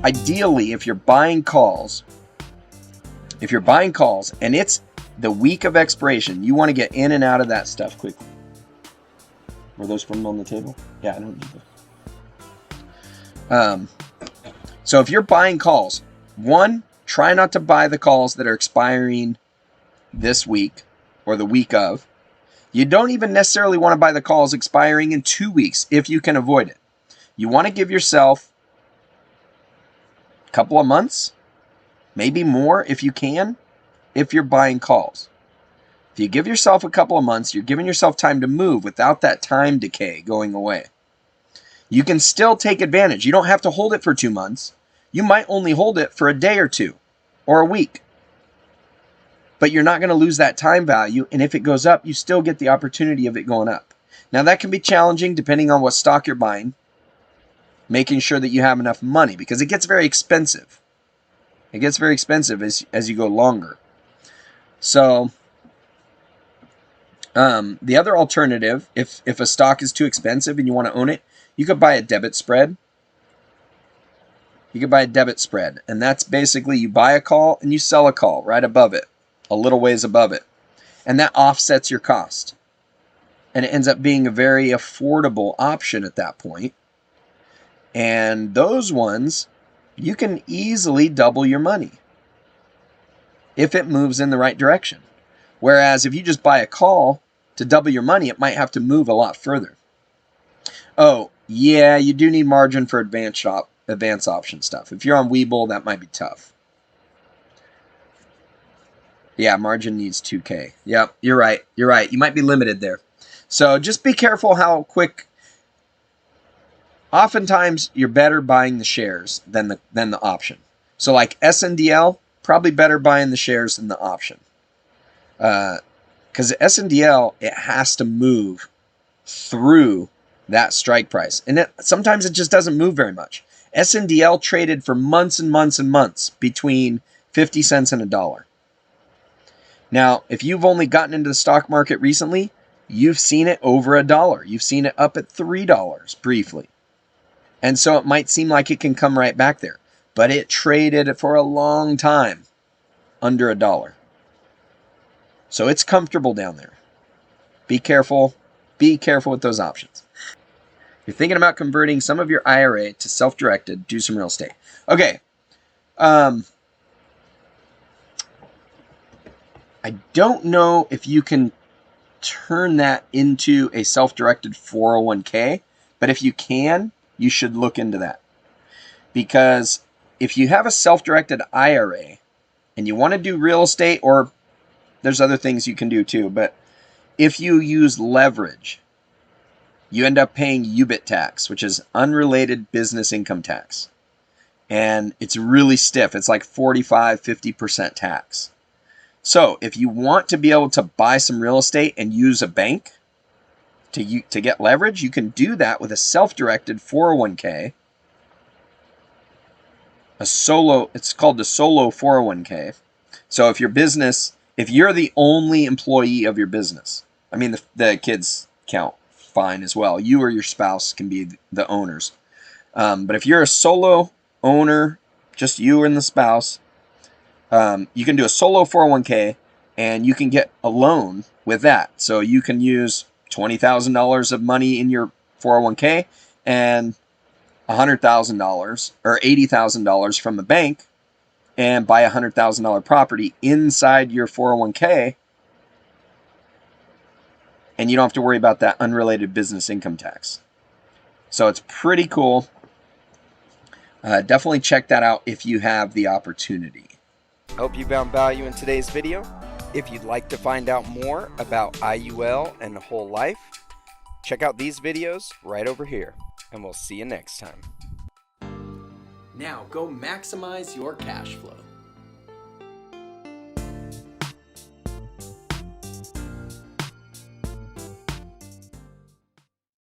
Ideally, if you're buying calls and it's the week of expiration, you want to get in and out of that stuff quickly. Were those from on the table? Yeah, I don't need those. So if you're buying calls, one, try not to buy the calls that are expiring this week or the week of. You don't even necessarily want to buy the calls expiring in 2 weeks if you can avoid it. You want to give yourself a couple of months, maybe more if you can, if you're buying calls. If you give yourself a couple of months, you're giving yourself time to move without that time decay going away. You can still take advantage. You don't have to hold it for 2 months. You might only hold it for a day or two or a week. But you're not going to lose that time value, and if it goes up, you still get the opportunity of it going up. Now, that can be challenging depending on what stock you're buying, making sure that you have enough money, because it gets very expensive. It gets very expensive as you go longer. So, the other alternative, if a stock is too expensive and you want to own it, you could buy a debit spread. You could buy a debit spread, and that's basically you buy a call and you sell a call right above it, a little ways above it, and that offsets your cost. And it ends up being a very affordable option at that point. And those ones, you can easily double your money if it moves in the right direction. Whereas if you just buy a call to double your money, it might have to move a lot further. Oh, yeah, you do need margin for advanced option stuff. If you're on Webull, that might be tough. Yeah, margin needs 2K. Yep, you're right. You're right. You might be limited there. So just be careful how quick. Oftentimes, you're better buying the shares than the option. So like SNDL, probably better buying the shares than the option. Because SNDL, it has to move through that strike price. And sometimes it just doesn't move very much. SNDL traded for months and months and months between 50 cents and $1. Now, if you've only gotten into the stock market recently, you've seen it over $1. You've seen it up at $3 briefly. And so it might seem like it can come right back there. But it traded for a long time under $1. So it's comfortable down there. Be careful. Be careful with those options. You're thinking about converting some of your IRA to self-directed, do some real estate. Okay. I don't know if you can turn that into a self-directed 401k, but if you can, you should look into that. Because if you have a self-directed IRA and you want to do real estate, or there's other things you can do too, but if you use leverage, you end up paying UBIT tax, which is unrelated business income tax. And it's really stiff. It's like 45-50% tax. So if you want to be able to buy some real estate and use a bank to get leverage, you can do that with a self-directed 401k. It's called the solo 401k. So if you're the only employee of your business, I mean, the kids count fine as well. You or your spouse can be the owners. But if you're a solo owner, just you and the spouse, you can do a solo 401k and you can get a loan with that. So you can use $20,000 of money in your 401k and $100,000 or $80,000 from the bank and buy a $100,000 property inside your 401k. And you don't have to worry about that unrelated business income tax. So it's pretty cool. Definitely check that out if you have the opportunity. Hope you found value in today's video. If you'd like to find out more about IUL and whole life, check out these videos right over here. And we'll see you next time. Now go maximize your cash flow.